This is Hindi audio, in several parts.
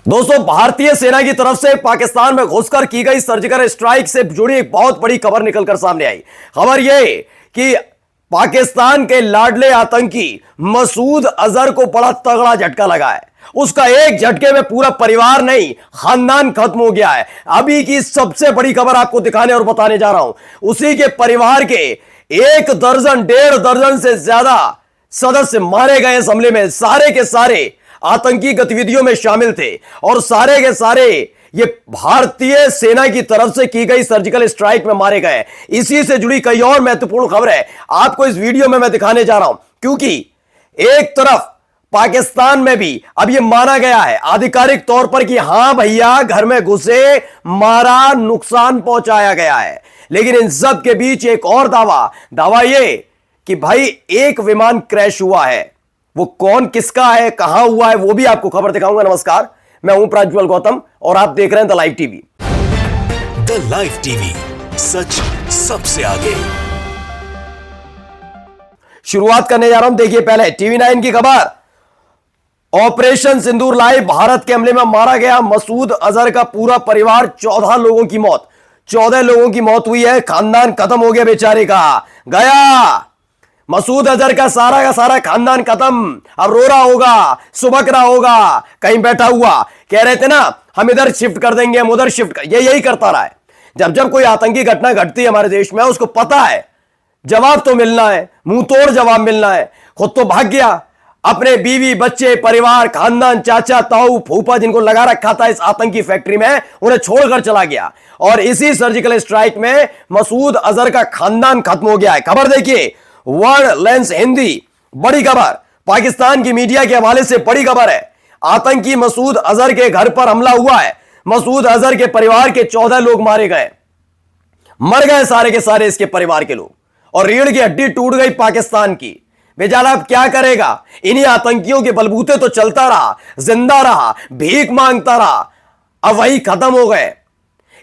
दोस्तों, भारतीय सेना की तरफ से पाकिस्तान में घुसकर की गई सर्जिकल स्ट्राइक से जुड़ी एक बहुत बड़ी खबर निकलकर सामने आई। खबर यह कि पाकिस्तान के लाडले आतंकी मसूद अजहर को बड़ा तगड़ा झटका लगा है। उसका एक झटके में पूरा परिवार नहीं, खानदान खत्म हो गया है। अभी की सबसे बड़ी खबर आपको दिखाने और बताने जा रहा हूं। उसी के परिवार के 1 दर्जन 1.5 दर्जन से ज्यादा सदस्य मारे गए इस हमले में। सारे के सारे आतंकी गतिविधियों में शामिल थे और सारे के सारे ये भारतीय सेना की तरफ से की गई सर्जिकल स्ट्राइक में मारे गए। इसी से जुड़ी कई और महत्वपूर्ण खबर है आपको इस वीडियो में मैं दिखाने जा रहा हूं, क्योंकि एक तरफ पाकिस्तान में भी अब यह माना गया है आधिकारिक तौर पर कि हां भैया, घर में घुसे, मारा, नुकसान पहुंचाया गया है। लेकिन इन सब के बीच एक और दावा यह कि भाई एक विमान क्रैश हुआ है। वो कौन, किसका है, कहां हुआ है, वो भी आपको खबर दिखाऊंगा। नमस्कार, मैं हूं प्रज्वल गौतम और आप देख रहे हैं the live TV. The live TV, सच सबसे आगे। शुरुआत करने जा रहा हूं। देखिए पहले टीवी 9 की खबर। ऑपरेशन सिंदूर लाइव, भारत के हमले में मारा गया मसूद अजहर का पूरा परिवार, 14 लोगों की मौत। 14 लोगों की मौत हुई है। खानदान खत्म हो गया बेचारे का, गया मसूद अजहर का सारा खानदान खत्म। अब रो रहा होगा, सुबक रहा होगा, कहीं बैठा हुआ। कह रहे थे ना, हम इधर शिफ्ट कर देंगे, हम उधर शिफ्ट कर, यही करता रहा है। जब कोई आतंकी घटना घटती है हमारे देश में, उसको पता है जवाब तो मिलना है, मुंह तोड़ जवाब मिलना है। खुद तो भाग गया, अपने बीवी, बच्चे, परिवार, खानदान, चाचा, ताऊ, फूफा जिनको लगा रखा था इस आतंकी फैक्ट्री में, उन्हें छोड़कर चला गया। और इसी सर्जिकल स्ट्राइक में मसूद अजहर का खानदान खत्म हो गया है। खबर देखिए, वर्ल्ड लेंस हिंदी, बड़ी खबर, पाकिस्तान की मीडिया के हवाले से बड़ी खबर है। आतंकी मसूद अजहर के घर पर हमला हुआ है। मसूद अजहर के परिवार के 14 लोग मारे गए, मर गए सारे के सारे इसके परिवार के लोग, और रीढ़ की हड्डी टूट गई पाकिस्तान की। बेचारा अब क्या करेगा? इन्हीं आतंकियों के बलबूते तो चलता रहा, जिंदा रहा, भीख मांगता रहा, अब वही खत्म हो गए।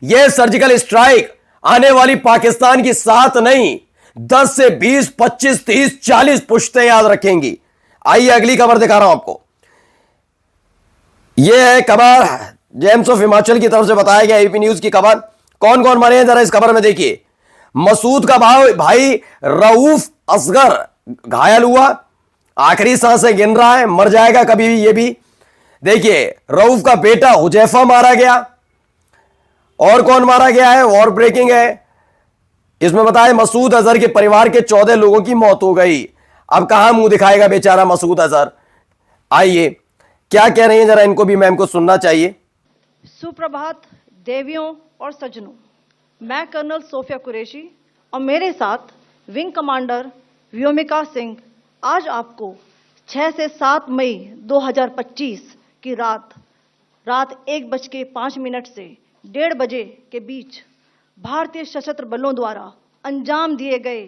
यह सर्जिकल स्ट्राइक आने वाली पाकिस्तान की 7 नहीं, 10 से 20, 25, 30, 40 पुश्तें याद रखेंगी। आइए अगली खबर दिखा रहा हूं आपको। यह है खबर जेम्स ऑफ हिमाचल की तरफ से बताया गया, एपी न्यूज की खबर। कौन कौन मरे हैं जरा इस खबर में देखिए। मसूद का भाई रऊफ असगर घायल हुआ, आखिरी सांसें गिन रहा है, मर जाएगा कभी भी ये भी। देखिए, रऊफ का बेटा हुजैफा मारा गया। और कौन मारा गया है? वॉर ब्रेकिंग है इसमें बताया, मसूद अजहर के परिवार के 14 लोगों की मौत हो गई। अब कहां मुंह दिखाएगा बेचारा मसूद अजहर? आइए क्या कह रही हैं जरा, इनको भी मैम को सुनना चाहिए। सुप्रभात देवियों और सज्जनों, मैं कर्नल सोफिया कुरैशी और मेरे साथ विंग कमांडर व्योमिका सिंह आज आपको 6 से 7 मई 2025 की रात 1:05 से 1:30 बजे के बीच भारतीय सशस्त्र बलों द्वारा अंजाम दिए गए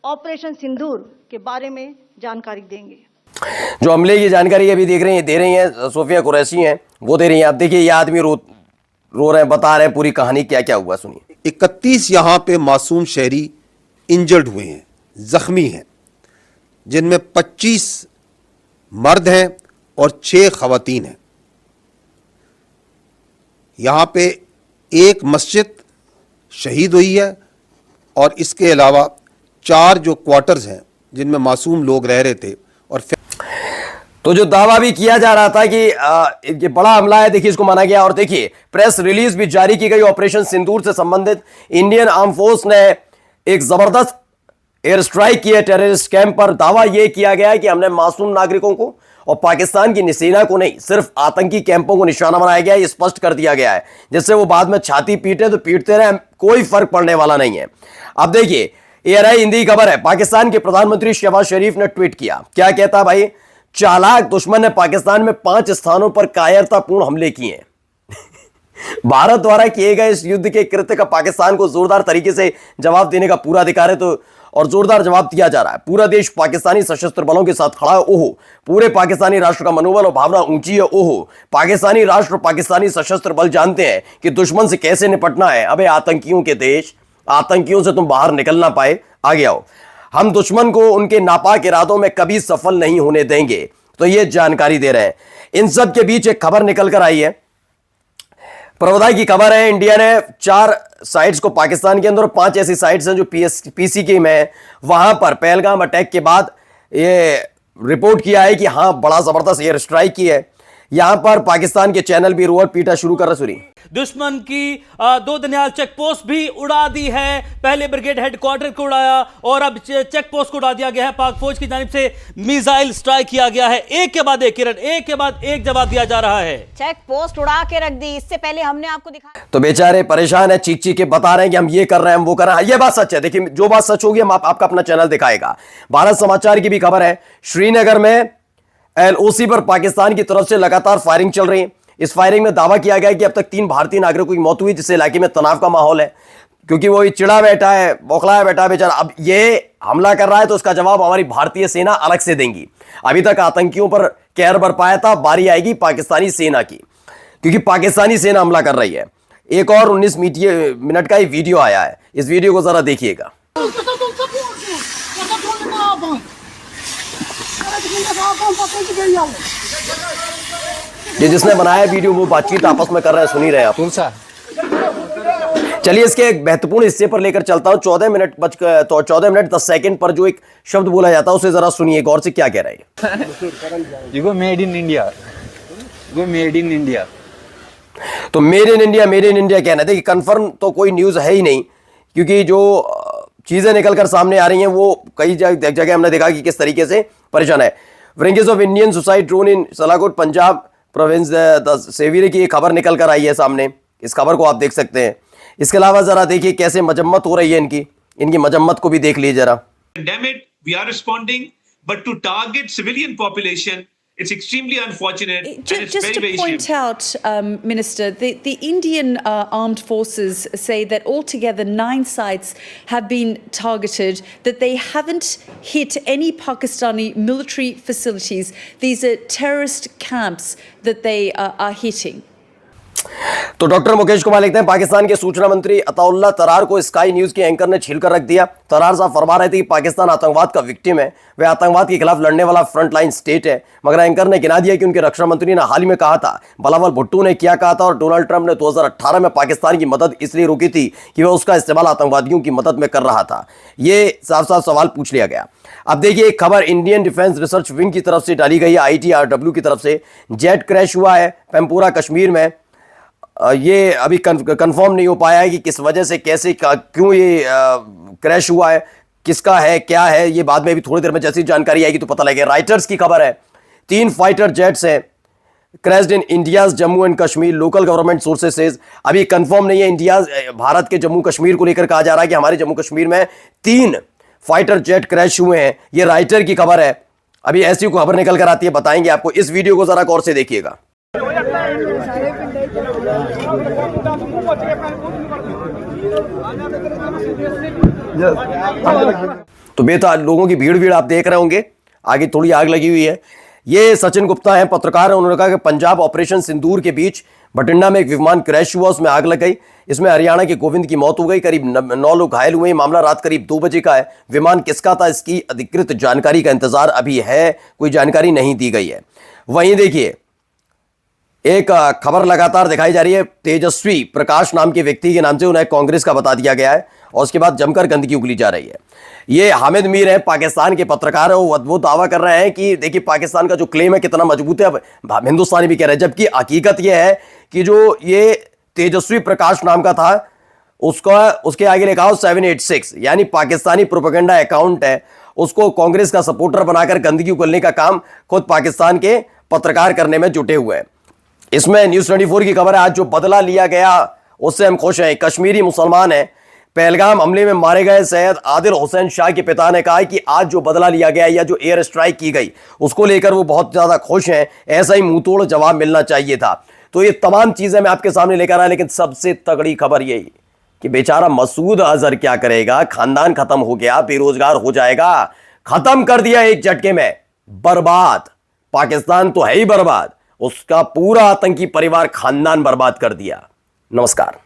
ऑपरेशन सिंदूर के बारे में जानकारी देंगे। जो हमले की जानकारी अभी दे रही हैं सोफिया कुरैशी हैं, वो दे रही हैं। आप देखिए, ये आदमी रो रहे हैं, बता रहे हैं पूरी कहानी, क्या क्या हुआ सुनिए। 31 यहां पे मासूम शहरी इंजर्ड हुए हैं, जख्मी हैं, जिनमें 25 मर्द हैं और 6 खवातीन हैं। यहां पे एक मस्जिद शहीद हुई है और इसके अलावा 4 जो क्वार्टर्स हैं जिनमें मासूम लोग रह रहे थे। और तो जो दावा भी किया जा रहा था कि ये बड़ा हमला है, देखिए इसको माना गया। और देखिए, प्रेस रिलीज भी जारी की गई ऑपरेशन सिंदूर से संबंधित। इंडियन आर्म फोर्स ने एक जबरदस्त एयर स्ट्राइक की है टेररिस्ट कैंप पर। दावा यह किया गया है कि हमने मासूम नागरिकों को और पाकिस्तान की सेना को नहीं, सिर्फ आतंकी कैंपों को निशाना बनाया गया है। ये स्पष्ट कर दिया गया है, जिससे वो बाद में छाती पीटे तो पीटते रहे, कोई फर्क पड़ने वाला नहीं है। अब देखिए, एआरआई हिंदी खबर है। पाकिस्तान के प्रधानमंत्री शहबाज शरीफ ने ट्वीट किया, क्या कहता भाई? चालाक दुश्मन ने पाकिस्तान में 5 स्थानों पर कायरतापूर्ण हमले किए। भारत द्वारा किए गए इस युद्ध के कृत्य का पाकिस्तान को जोरदार तरीके से जवाब देने का पूरा अधिकार है, तो और जोरदार जवाब दिया जा रहा है। पूरा देश पाकिस्तानी सशस्त्र बलों के साथ खड़ा है। ओहो, पूरे पाकिस्तानी राष्ट्र का मनोबल और भावना ऊंची है। ओहो, पाकिस्तानी राष्ट्र, पाकिस्तानी सशस्त्र बल जानते हैं कि दुश्मन से कैसे निपटना है। अबे आतंकियों के देश, आतंकियों से तुम बाहर निकल ना पाए, आगे आओ। हम दुश्मन को उनके नापाक इरादों में कभी सफल नहीं होने देंगे। तो ये जानकारी दे रहे हैं। इन सब के बीच एक खबर निकल कर आई है प्रवधाई की खबर है, इंडिया ने 4 साइट्स को पाकिस्तान के अंदर, 5 ऐसी साइट्स हैं जो पीसीके में है, वहां पर पहलगाम अटैक के बाद ये रिपोर्ट किया है कि हां बड़ा जबरदस्त एयर स्ट्राइक की है। यहां पर पाकिस्तान के चैनल भी रोड पीटा शुरू कर रहे। सुनिए, दुश्मन की 2 दनियाल चेक पोस्ट भी उड़ा दी है। पहले ब्रिगेड हेडक्वार्टर को उड़ाया और अब चेक पोस्ट को उड़ा दिया गया है। पाक फौज की जानिब से मिसाइल स्ट्राइक किया गया है। एक के बाद एक किरण, एक के बाद एक जवाब दिया जा रहा है। चेक पोस्ट उड़ा के रख दी। इससे पहले हमने आपको दिखाया, तो बेचारे परेशान है, चीख चीख के बता रहे हैं कि हम ये कर रहे हैं, हम वो कर रहे हैं। ये बात सच है। देखिए, जो बात सच होगी हम आपका अपना चैनल दिखाएगा। भारत समाचार की भी खबर है, श्रीनगर में एलओसी पर पाकिस्तान की तरफ से लगातार फायरिंग चल रही है। इस फायरिंग में दावा किया गया है कि अब तक 3 भारतीय नागरिकों की मौत हुई, जिससे इलाके में तनाव का माहौल है, क्योंकि वो चिड़ा बैठा है, बौखलाया बैठा है बेचारा। अब ये हमला कर रहा है तो उसका जवाब हमारी भारतीय सेना अलग से देंगी। अभी तक आतंकियों पर कहर बरपाया था, बारी आएगी पाकिस्तानी सेना की, क्योंकि पाकिस्तानी सेना हमला कर रही है। एक और 19 मिनट का वीडियो आया है, इस वीडियो को जरा देखिएगा। ये जिसने बनाया वीडियो वो बातचीत आपस में कर रहे हैं, सुन ही रहे हैं आप। चलिए इसके एक महत्वपूर्ण हिस्से पर लेकर चलता हूं। 14 मिनट 10 सेकंड पर जो एक शब्द बोला जाता है उसे जरा सुनिए गौर से, क्या कह रहे हैं। You go made in India. Go made in India. तो मेड इन इंडिया कहना है। देखिए, कंफर्म तो कोई न्यूज है ही नहीं, क्योंकि जो चीजें निकल कर सामने आ रही हैं वो कई जगह हमने देखा कि किस तरीके से परेशान है। Wings of Indian suicide drone in Sialkot Punjab province सेवियर की एक खबर निकल कर आई है सामने। इस खबर को आप देख सकते हैं। इसके अलावा जरा देखिए कैसे मजम्मत हो रही है इनकी मजम्मत को भी देख लीजिए जरा। Condemn it, we are responding, but to target civilian population, it's extremely unfortunate. And it's Just very, to very point shameful. out, Minister, the Indian armed forces say that altogether 9 sites have been targeted, that they haven't hit any Pakistani military facilities. These are terrorist camps that they are hitting. तो डॉक्टर मुकेश कुमार लिखते हैं, पाकिस्तान के सूचना मंत्री अताउल्लाह तरार को स्काई न्यूज के एंकर ने छीलकर रख दिया। तरार साहब फरमा रहे थे कि पाकिस्तान आतंकवाद का विक्टिम है, वह आतंकवाद के खिलाफ लड़ने वाला फ्रंट लाइन स्टेट है, मगर एंकर ने गिना दिया कि उनके रक्षा मंत्री ने हाल ही में कहा था, बिलावल भुट्टो ने क्या कहा था और डोनाल्ड ट्रंप ने 2018 में पाकिस्तान की मदद इसलिए रोकी थी कि वह उसका इस्तेमाल आतंकवादियों की मदद में कर रहा था। ये साफ साफ सवाल पूछ लिया गया। अब देखिए, एक खबर इंडियन डिफेंस रिसर्च विंग की तरफ से डाली गई है, ITRW की तरफ से। जेट क्रैश हुआ है पेम्पुरा कश्मीर में। ये अभी कंफर्म नहीं हो पाया है कि किस वजह से, कैसे, क्यों ये क्रैश हुआ है, किसका है, क्या है, ये बाद में भी थोड़ी देर में जैसी जानकारी आएगी तो पता लगेगा। राइटर्स की खबर है, 3 फाइटर जेट्स हैं crashed in India's Jammu and Kashmir, local government sources says. अभी कंफर्म नहीं है, इंडिया भारत के जम्मू कश्मीर को लेकर कहा जा रहा है कि हमारे जम्मू कश्मीर में 3 फाइटर जेट क्रैश हुए हैं। ये राइटर की खबर है, अभी ऐसी खबर निकल कर आती है, बताएंगे आपको। इस वीडियो को जरा गौर से देखिएगा। तो बेताज लोगों की भीड़ आप देख रहे होंगे, आगे थोड़ी आग लगी हुई है। ये सचिन गुप्ता है, पत्रकार है। उन्होंने कहा कि पंजाब ऑपरेशन सिंदूर के बीच बठिंडा में एक विमान क्रैश हुआ, उसमें आग लग गई। इसमें हरियाणा के गोविंद की मौत हो गई, करीब 9 लोग घायल हुए। मामला रात करीब 2 बजे का है। विमान किसका था, इसकी अधिकृत जानकारी का इंतजार अभी है, कोई जानकारी नहीं दी गई है। वहीं देखिए, एक खबर लगातार दिखाई जा रही है, तेजस्वी प्रकाश नाम के व्यक्ति के नाम से, उन्हें कांग्रेस का बता दिया गया है और उसके बाद जमकर गंदगी उगली जा रही है। ये हामिद मीर है, पाकिस्तान के पत्रकार है। वो दावा कर रहे हैं कि देखिए पाकिस्तान का जो क्लेम है कितना मजबूत है, अब हिंदुस्तानी भी कह रहे हैं, जबकि हकीकत यह है कि जो ये तेजस्वी प्रकाश नाम का था, उसके आगे लिखा हो 786, यानी पाकिस्तानी प्रोपेगेंडा अकाउंट है। उसको कांग्रेस का सपोर्टर बनाकर गंदगी उगलने का काम खुद पाकिस्तान के पत्रकार करने में जुटे हुए हैं। इसमें न्यूज़ 24 की खबर है, आज जो बदला लिया गया उससे हम खुश हैं। कश्मीरी मुसलमान है, पहलगाम हमले में मारे गए सैयद आदिल हुसैन शाह के पिता ने कहा कि आज जो बदला लिया गया या जो एयर स्ट्राइक की गई उसको लेकर वो बहुत ज्यादा खुश हैं। ऐसा ही मुंहतोड़ जवाब मिलना चाहिए था। तो ये तमाम चीजें मैं आपके सामने लेकर आया, लेकिन सबसे तगड़ी खबर यही कि बेचारा मसूद अजहर क्या करेगा। खानदान खत्म हो गया, बेरोजगार हो जाएगा, खत्म कर दिया एक झटके में, बर्बाद। पाकिस्तान तो है ही बर्बाद, उसका पूरा आतंकी परिवार खानदान बर्बाद कर दिया। नमस्कार।